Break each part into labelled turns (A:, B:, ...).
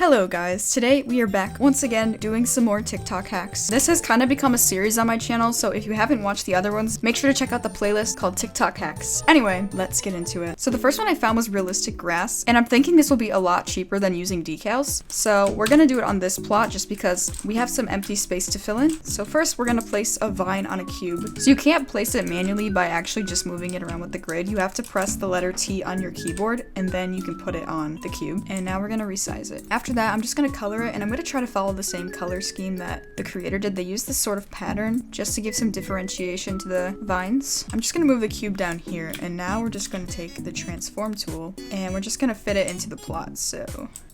A: Hello guys, today we are back once again doing some more TikTok hacks. This has kind of become a series on my channel, so if you haven't watched the other ones, make sure to check out the playlist called TikTok hacks. Anyway, let's get into it. So the first one I found was realistic grass, and I'm thinking this will be a lot cheaper than using decals. So we're gonna do it on this plot just because we have some empty space to fill in. So first we're gonna place a vine on a cube. So you can't place it manually by actually just moving it around with the grid. You have to press the letter T on your keyboard and then you can put it on the cube. And now we're gonna resize it. After that, I'm just gonna color it, and I'm gonna try to follow the same color scheme that the creator did. They used this sort of pattern just to give some differentiation to the vines. I'm just gonna move the cube down here, and now we're just gonna take the transform tool and we're just gonna fit it into the plot.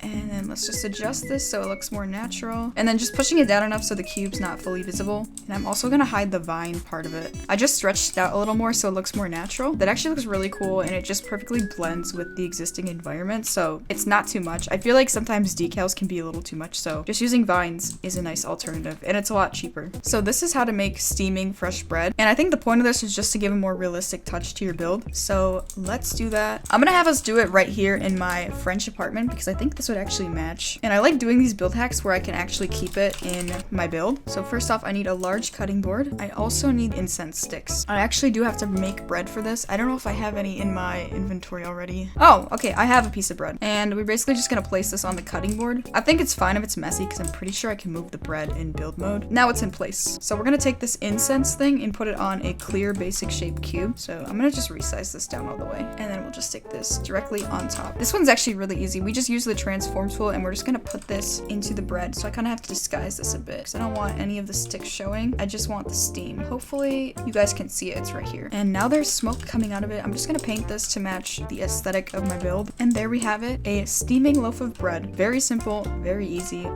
A: And then let's just adjust this so it looks more natural, and then just pushing it down enough so the cube's not fully visible. And I'm also gonna hide the vine part of it. I just stretched it out a little more so it looks more natural. That actually looks really cool, and it just perfectly blends with the existing environment, so it's not too much. I feel like sometimes decals can be a little too much, so just using vines is a nice alternative, and it's a lot cheaper. So this is how to make steaming fresh bread, and I think the point of this is just to give a more realistic touch to your build. So let's do that. I'm gonna have us do it right here in my French apartment because I think this would actually match, and I like doing these build hacks where I can actually keep it in my build. So first off, I need a large cutting board. I also need incense sticks. I actually do have to make bread for this. I don't know if I have any in my inventory already. Oh, okay, I have a piece of bread, and we're basically just gonna place this on the cutting board. I think it's fine if it's messy because I'm pretty sure I can move the bread in build mode. Now it's in place. So we're gonna take this incense thing and put it on a clear basic shaped cube. So I'm gonna just resize this down all the way, and then we'll just stick this directly on top. This one's actually really easy. We just use the transform tool and we're just gonna put this into the bread. So I kind of have to disguise this a bit because I don't want any of the sticks showing. I just want the steam. Hopefully you guys can see it. It's right here. And now there's smoke coming out of it. I'm just gonna paint this to match the aesthetic of my build. And there we have it, a steaming loaf of bread. Very simple, very easy.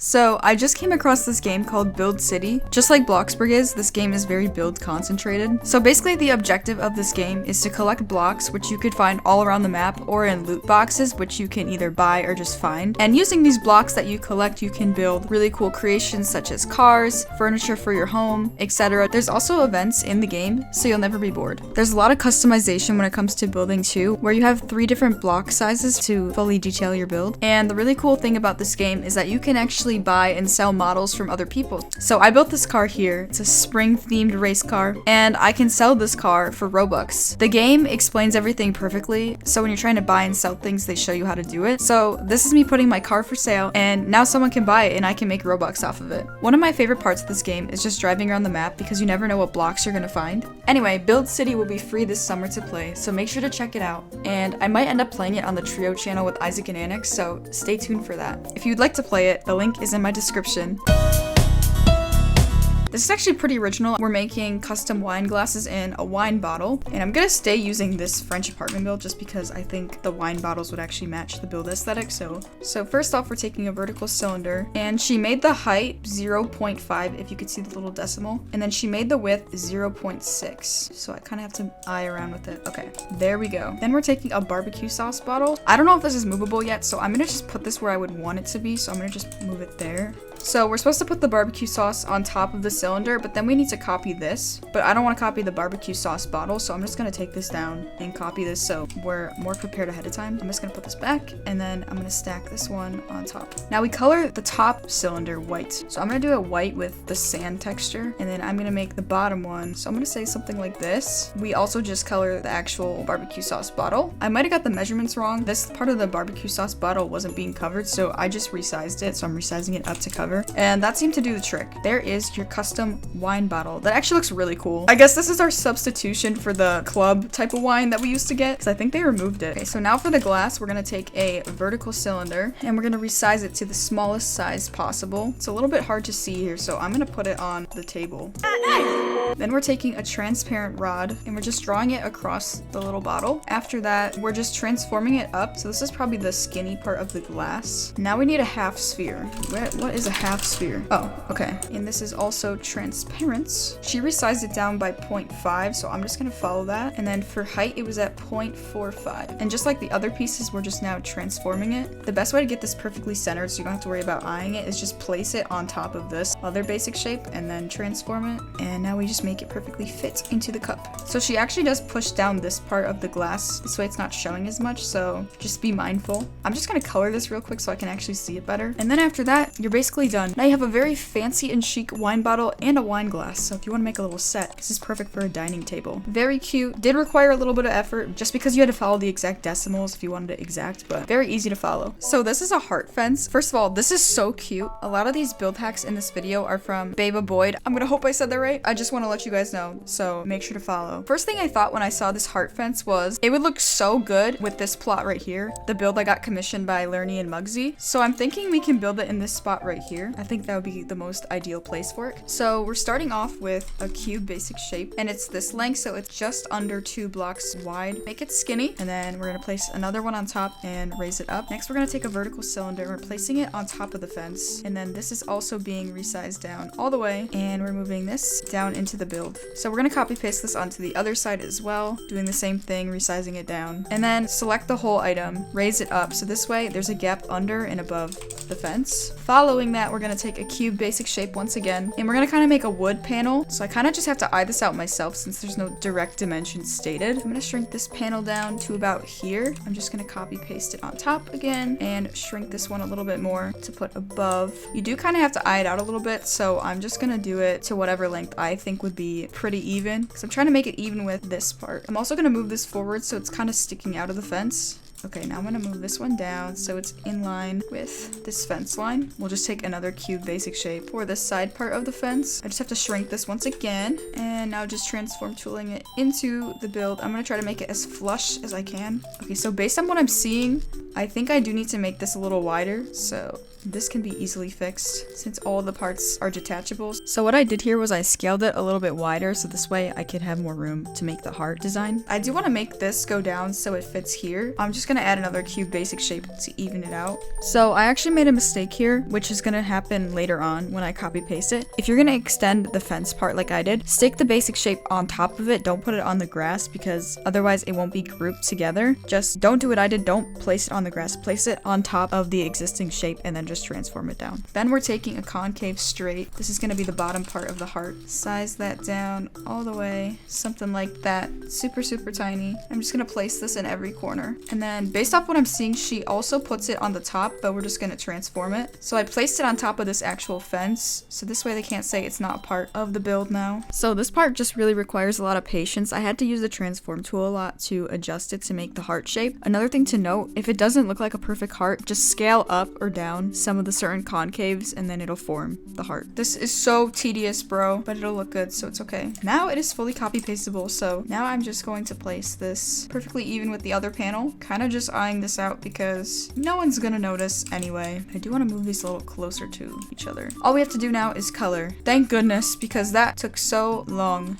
A: So I just came across this game called Build City. Just like Bloxburg is, this game is very build concentrated. So basically the objective of this game is to collect blocks, which you could find all around the map or in loot boxes, which you can either buy or just find. And using these blocks that you collect, you can build really cool creations such as cars, furniture for your home, etc. There's also events in the game, so you'll never be bored. There's a lot of customization when it comes to building too, where you have 3 different block sizes to fully detail your build. And the really cool thing about this game is that you can actually buy and sell models from other people. So I built this car here. It's a spring themed race car, and I can sell this car for Robux. The game explains everything perfectly, so when you're trying to buy and sell things, they show you how to do it. So this is me putting my car for sale, and now someone can buy it and I can make Robux off of it. One of my favorite parts of this game is just driving around the map because you never know what blocks you're gonna find. Anyway, Build City will be free this summer to play, so make sure to check it out. And I might end up playing it on the Trio channel with Isaac and Annex, so stay tuned for that. If you'd like to play it, the link is in my description. This is actually pretty original. We're making custom wine glasses in a wine bottle, and I'm gonna stay using this French apartment build just because I think the wine bottles would actually match the build aesthetic. So first off, we're taking a vertical cylinder, and she made the height 0.5, if you could see the little decimal, and then she made the width 0.6. So I kind of have to eye around with it. Okay, there we go. Then we're taking a barbecue sauce bottle. I don't know if this is movable yet, so I'm gonna just put this where I would want it to be. So I'm gonna just move it there. So we're supposed to put the barbecue sauce on top of the cylinder, but then we need to copy this. But I don't want to copy the barbecue sauce bottle, so I'm just going to take this down and copy this so we're more prepared ahead of time. I'm just going to put this back, and then I'm going to stack this one on top. Now we color the top cylinder white. So I'm going to do it white with the sand texture, and then I'm going to make the bottom one. So I'm going to say something like this. We also just color the actual barbecue sauce bottle. I might have got the measurements wrong. This part of the barbecue sauce bottle wasn't being covered, so I just resized it. So I'm resizing it up to cover. And that seemed to do the trick. There is your custom wine bottle. That actually looks really cool. I guess this is our substitution for the club type of wine that we used to get, because I think they removed it. Okay, so now for the glass, we're gonna take a vertical cylinder and we're gonna resize it to the smallest size possible. It's a little bit hard to see here, so I'm gonna put it on the table. Then we're taking a transparent rod and we're just drawing it across the little bottle. After that, we're just transforming it up. So this is probably the skinny part of the glass. Now we need a half sphere. What is a half sphere? Oh, okay. And this is also transparency, she resized it down by 0.5, so I'm just gonna follow that. And then for height, it was at 0.45. And just like the other pieces, we're just now transforming it. The best way to get this perfectly centered so you don't have to worry about eyeing it is just place it on top of this other basic shape and then transform it. And now we just make it perfectly fit into the cup. So she actually does push down this part of the glass. This way it's not showing as much, so just be mindful. I'm just gonna color this real quick so I can actually see it better. And then after that, you're basically done. Now you have a very fancy and chic wine bottle and a wine glass. So if you want to make a little set, this is perfect for a dining table. Very cute. Did require a little bit of effort just because you had to follow the exact decimals if you wanted it exact, but very easy to follow. So this is a heart fence. First of all, this is so cute. A lot of these build hacks in this video are from Baba Boyd. I'm gonna hope I said that right. I just want to let you guys know, so make sure to follow. First thing I thought when I saw this heart fence was it would look so good with this plot right here. The build I got commissioned by Lerny and Muggsy. So I'm thinking we can build it in this spot right here. I think that would be the most ideal place for it. So we're starting off with a cube basic shape, and it's this length, so it's just under 2 blocks wide. Make it skinny, and then we're gonna place another one on top and raise it up. Next, we're gonna take a vertical cylinder, we're placing it on top of the fence, and then this is also being resized down all the way, and we're moving this down into the build. So we're gonna copy paste this onto the other side as well, doing the same thing, resizing it down, and then select the whole item, raise it up, so this way there's a gap under and above the fence. Following that, we're gonna take a cube basic shape once again, and we're gonna kind of make a wood panel. So I kind of just have to eye this out myself since there's no direct dimensions stated. I'm gonna shrink this panel down to about here. I'm just gonna copy paste it on top again and shrink this one a little bit more to put above. You do kind of have to eye it out a little bit, so I'm just gonna do it to whatever length I think would be pretty even, because I'm trying to make it even with this part. I'm also gonna move this forward so it's kind of sticking out of the fence. Okay, now I'm gonna move this one down so it's in line with this fence line. We'll just take another cube basic shape for this side part of the fence. I just have to shrink this once again, and now just transform tooling it into the build. I'm gonna try to make it as flush as I can. Okay, so based on what I'm seeing, I think I do need to make this a little wider, so this can be easily fixed since all the parts are detachable. So what I did here was I scaled it a little bit wider so this way I could have more room to make the heart design. I do want to make this go down so it fits here. I'm just gonna add another cube basic shape to even it out. So I actually made a mistake here, which is gonna happen later on when I copy paste it. If you're gonna extend the fence part like I did, stick the basic shape on top of it. Don't put it on the grass because otherwise it won't be grouped together. Just don't do what I did. Don't place it on the grass. Place it on top of the existing shape and then just transform it down. Then we're taking a concave straight. This is going to be the bottom part of the heart. Size that down all the way, something like that. Super, super tiny. I'm just going to place this in every corner. And then based off what I'm seeing, she also puts it on the top, but we're just going to transform it. So I placed it on top of this actual fence. So this way they can't say it's not part of the build now. So this part just really requires a lot of patience. I had to use the transform tool a lot to adjust it to make the heart shape. Another thing to note, if it doesn't look like a perfect heart, just scale up or down some of the certain concaves and then it'll form the heart. This is so tedious, bro, but it'll look good, so it's okay. Now it is fully copy pastable, so now I'm just going to place this perfectly even with the other panel, kind of just eyeing this out because no one's gonna notice anyway. I do want to move these a little closer to each other. All we have to do now is color. Thank goodness, because that took so long.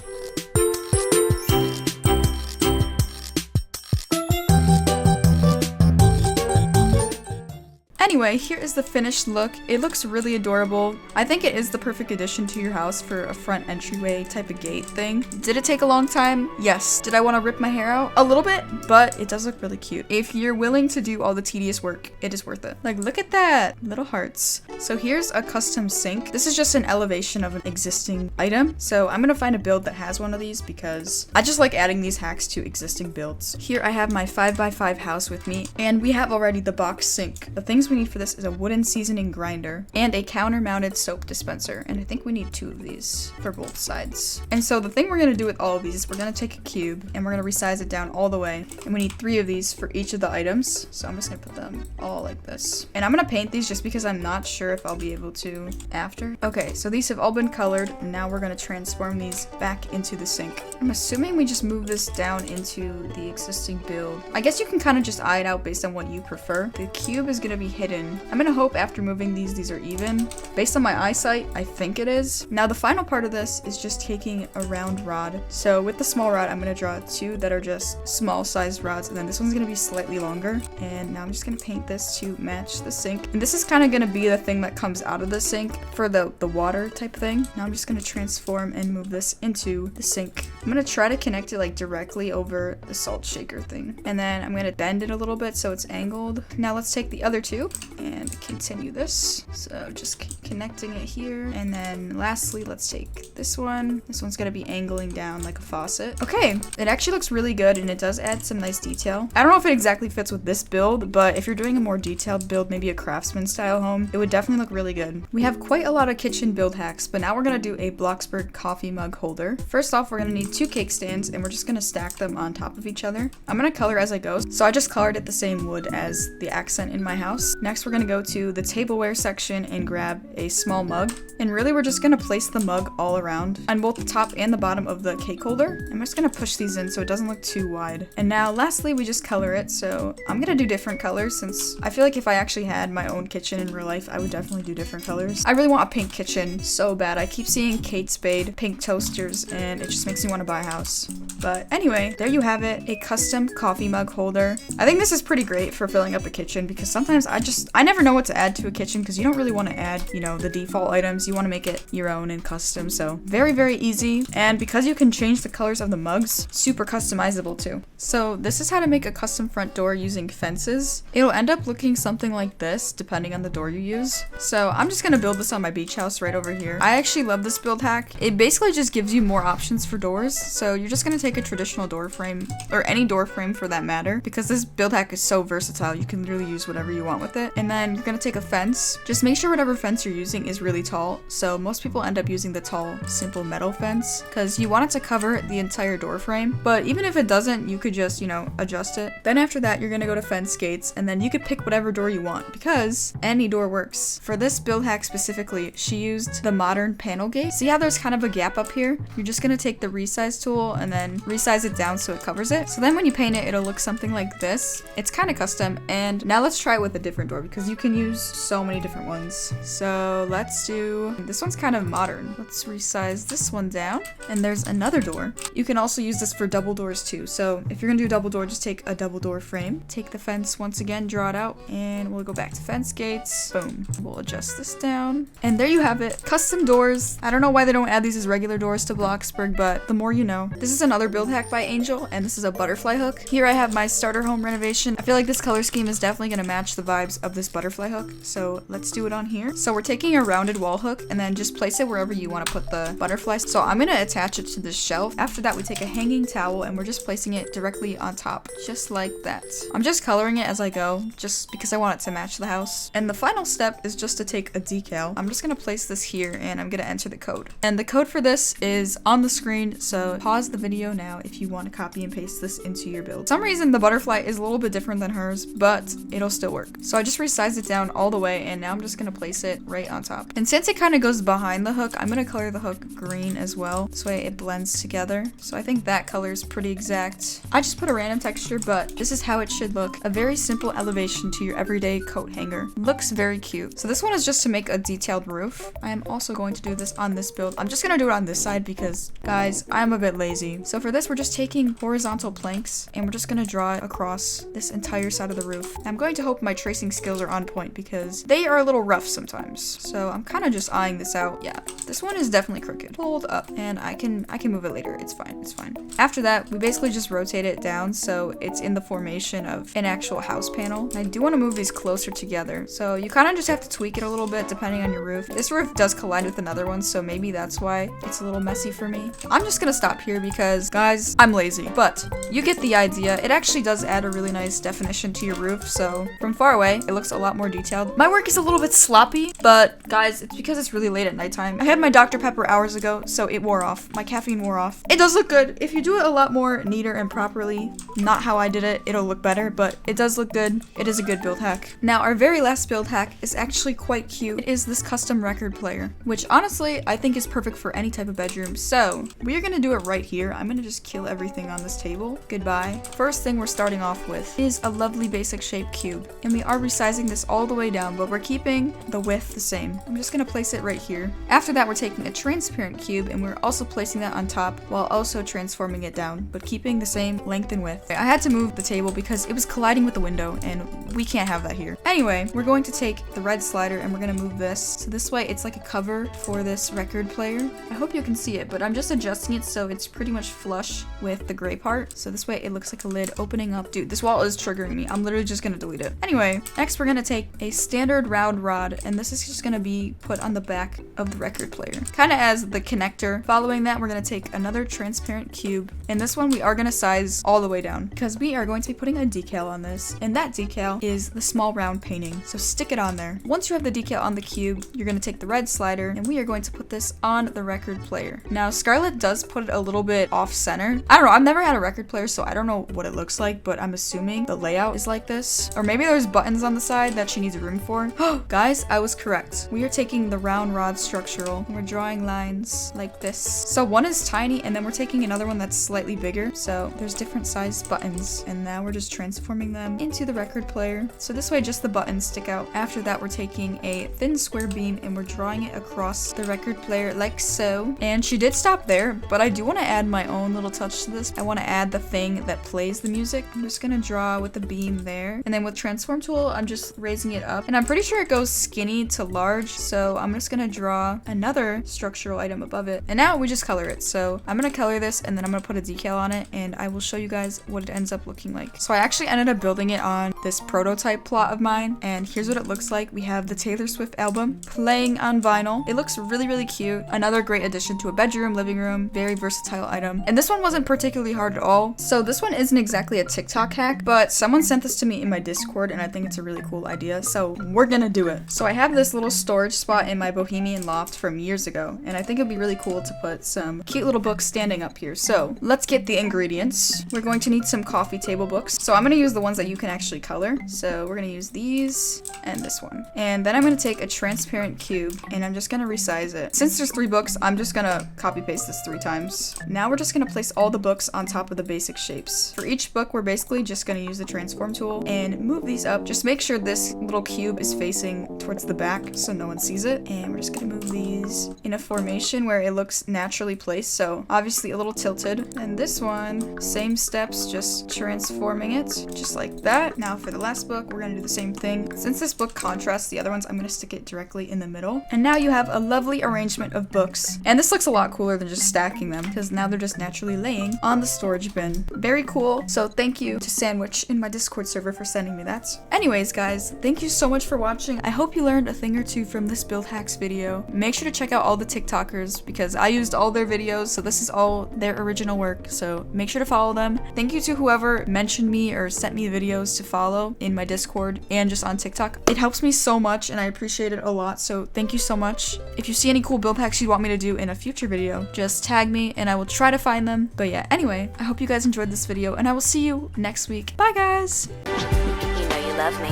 A: Anyway, here is the finished look. It looks really adorable. I think it is the perfect addition to your house for a front entryway type of gate thing. Did it take a long time? Yes. Did I want to rip my hair out? A little bit, but it does look really cute. If you're willing to do all the tedious work, it is worth it. Like, look at that. Little hearts. So here's a custom sink. This is just an elevation of an existing item. So I'm gonna find a build that has one of these because I just like adding these hacks to existing builds. Here I have my 5x5 house with me, and we have already the box sink. The things we need for this is a wooden seasoning grinder and a counter-mounted soap dispenser, and I think we need 2 of these for both sides. And so the thing we're gonna do with all of these is we're gonna take a cube and we're gonna resize it down all the way, and we need 3 of these for each of the items. So I'm just gonna put them all like this, and I'm gonna paint these just because I'm not sure if I'll be able to after. Okay, so these have all been colored, and now we're gonna transform these back into the sink. I'm assuming we just move this down into the existing build. I guess you can kind of just eye it out based on what you prefer. The cube is gonna be hidden. I'm gonna hope after moving these are even. Based on my eyesight, I think it is. Now the final part of this is just taking a round rod. So with the small rod, I'm gonna draw 2 that are just small sized rods, and then this one's gonna be slightly longer. And now I'm just gonna paint this to match the sink. And this is kind of gonna be the thing that comes out of the sink for the water type thing. Now I'm just gonna transform and move this into the sink. I'm gonna try to connect it like directly over the salt shaker thing. And then I'm gonna bend it a little bit so it's angled. Now let's take the other 2 and continue this. So just connecting it here. And then lastly, let's take this one. This one's gonna be angling down like a faucet. Okay, it actually looks really good and it does add some nice detail. I don't know if it exactly fits with this build, but if you're doing a more detailed build, maybe a craftsman style home, it would definitely look really good. We have quite a lot of kitchen build hacks, but now we're gonna do a Bloxburg coffee mug holder. First off, we're gonna need 2 cake stands and we're just gonna stack them on top of each other. I'm gonna color as I go, so I just colored it the same wood as the accent in my house. Next, we're gonna go to the tableware section and grab a small mug. And really, we're just gonna place the mug all around on both the top and the bottom of the cake holder. I'm just gonna push these in so it doesn't look too wide. And now lastly, we just color it. So I'm gonna do different colors since I feel like if I actually had my own kitchen in real life, I would definitely do different colors. I really want a pink kitchen so bad. I keep seeing Kate Spade pink toasters and it just makes me want to buy a house. But anyway, there you have it, a custom coffee mug holder. I think this is pretty great for filling up a kitchen because sometimes I never know what to add to a kitchen because you don't really want to add, you know, the default items. You want to make it your own and custom. So very, very easy. And because you can change the colors of the mugs, super customizable too. So this is how to make a custom front door using fences. It'll end up looking something like this depending on the door you use. So I'm just gonna build this on my beach house right over here. I actually love this build hack. It basically just gives you more options for doors. So you're just gonna take a traditional door frame or any door frame for that matter, because this build hack is so versatile. You can literally use whatever you want with it. And then you're gonna take a fence. Just make sure whatever fence you're using is really tall. So most people end up using the tall, simple metal fence because you want it to cover the entire door frame. But even if it doesn't, you could just, you know, adjust it. Then after that, you're gonna go to fence gates and then you could pick whatever door you want because any door works. For this build hack specifically, she used the modern panel gate. See how there's kind of a gap up here? You're just gonna take the resize tool and then resize it down so it covers it. So then when you paint it, it'll look something like this. It's kind of custom. And now let's try it with a different door because you can use so many different ones. So let's do, this one's kind of modern. Let's resize this one down. And there's another door. You can also use this for double doors too. So if you're gonna do a double door, just take a double door frame. Take the fence once again, draw it out, and we'll go back to fence gates. Boom. We'll adjust this down. And there you have it. Custom doors. I don't know why they don't add these as regular doors to Bloxburg, but the more you know. This is another build hack by Angel, and this is a butterfly hook. Here I have my starter home renovation. I feel like this color scheme is definitely gonna match the vibes of this butterfly hook. So let's do it on here. So we're taking a rounded wall hook and then just place it wherever you want to put the butterfly. So I'm gonna attach it to this shelf. After that, we take a hanging towel and we're just placing it directly on top, just like that. I'm just coloring it as I go, just because I want it to match the house. And the final step is just to take a decal. I'm just gonna place this here and I'm gonna enter the code. And the code for this is on the screen, so pause the video now if you want to copy and paste this into your build. For some reason, the butterfly is a little bit different than hers, but it'll still work. So I just resized it down all the way and now I'm just gonna place it right on top. And since it kind of goes behind the hook, I'm gonna color the hook green as well. This way it blends together. So I think that color is pretty exact. I just put a random texture, but this is how it should look. A very simple elevation to your everyday coat hanger. Looks very cute. So this one is just to make a detailed roof. I am also going to do this on this build. I'm just gonna do it on this side because, guys, I'm a bit lazy. So for this, we're just taking horizontal planks and we're just gonna draw it across this entire side of the roof. I'm going to hope my tracing skills are on point because they are a little rough sometimes. So I'm kind of just eyeing this out. Yeah, this one is definitely crooked. Hold up, and I can move it later. It's fine. It's fine. After that, we basically just rotate it down so it's in the formation of an actual house panel. And I do want to move these closer together. So you kind of just have to tweak it a little bit depending on your roof. This roof does collide with another one, so maybe that's why it's a little messy for me. I'm just gonna stop here because, guys, I'm lazy, but you get the idea. It actually does add a really nice definition to your roof, so from far away, it looks a lot more detailed. My work is a little bit sloppy, but guys, it's because it's really late at nighttime. I had had my Dr. Pepper hours ago, so it wore off. My caffeine wore off. It does look good. If you do it a lot more neater and properly, not how I did it, it'll look better, but it does look good. It is a good build hack. Now, our very last build hack is actually quite cute. It is this custom record player, which honestly, I think is perfect for any type of bedroom. So we are gonna do it right here. I'm gonna just kill everything on this table. Goodbye. First thing we're starting off with is a lovely basic shape cube, and we are resizing this all the way down, but we're keeping the width the same. I'm just gonna place it right here. After that, we're taking a transparent cube, and we're also placing that on top while also transforming it down, but keeping the same length and width. I had to move the table because it was colliding with the window, and we can't have that here. Anyway, we're going to take the red slider and we're gonna move this. So this way it's like a cover for this record player. I hope you can see it, but I'm just adjusting it so it's pretty much flush with the gray part. So this way it looks like a lid opening up. Dude, this wall is triggering me. I'm literally just gonna delete it. Anyway, next we're gonna take a standard round rod, and this is just gonna be put on the back of the record player, kind of as the connector. Following that, we're gonna take another transparent cube, and this one we are gonna size all the way down because we are going to be putting a decal on this, and that decal is the small round painting. So stick it on there. Once you have the decal on the cube, you're gonna take the red slider, and we are going to put this on the record player. Now, Scarlett does put it a little bit off center. I don't know. I've never had a record player, so I don't know what it looks like, but I'm assuming the layout is like this, or maybe there's buttons on the side that she needs room for. Guys, I was correct. We are taking the round rod structural, and we're drawing lines like this. So one is tiny, and then we're taking another one that's slightly bigger. So there's different sized buttons, and now we're just transforming them into the record player. So this way just the buttons stick out. After that, we're taking a thin square beam and we're drawing it across the record player like so. And she did stop there, but I do want to add my own little touch to this. I want to add the thing that plays the music. I'm just gonna draw with the beam there, and then with transform tool I'm just raising it up, and I'm pretty sure it goes skinny to large, so I'm just gonna draw another structural item above it, and now we just color it. So I'm gonna color this, and then I'm gonna put a decal on it, and I will show you guys what it ends up looking like. So I actually ended up building it on this prototype plot of mine, and here's what it looks like. We have the Taylor Swift album playing on vinyl. It looks really, really cute. Another great addition to a bedroom, living room, very versatile item. And this one wasn't particularly hard at all. So this one isn't exactly a TikTok hack, but someone sent this to me in my Discord, and I think it's a really cool idea, so we're gonna do it. So I have this little storage spot in my bohemian loft from years ago, and I think it'd be really cool to put some cute little books standing up here. So let's get the ingredients. We're going to need some coffee table books. So I'm gonna use the ones that you can actually color. So we're gonna use these and this one. And then I'm gonna take a transparent cube, and I'm just gonna resize it. Since there's 3 books, I'm just gonna copy paste this 3 times. Now we're just gonna place all the books on top of the basic shapes. For each book, we're basically just gonna use the transform tool and move these up. Just make sure this little cube is facing towards the back so no one sees it. And we're just gonna move these in a formation where it looks naturally placed, so obviously a little tilted. And this one, same steps, just transforming it just like that. Now for the last book, we're gonna do the same thing. Since this book contrasts the other ones, I'm gonna stick it directly in the middle. And now you have a lovely arrangement of books. And this looks a lot cooler than just stacking them, because now they're just naturally laying on the storage bin. Very cool. So thank you to Sandwich in my Discord server for sending me that. Anyways, guys, thank you so much for watching. I hope you learned a thing or two from this build hacks video. Make sure to check out all the TikTokers because I used all their videos, so this is all their original work. So make sure to follow them. Thank you to whoever mentioned me or sent me videos to follow in my Discord and just on TikTok. It helps me so much and I appreciate it a lot, so thank you so much. If you see any cool build hacks you'd want me to do in a future video, just tag me and I will try to find them. But yeah, anyway, I hope you guys enjoyed this video and I will see you next week. Bye guys!
B: You know you love me.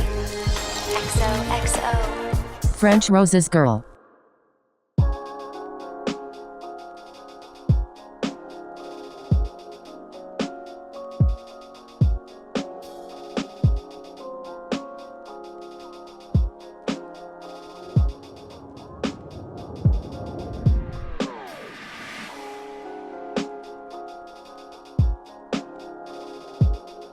B: XOXO.
C: French Rose's girl.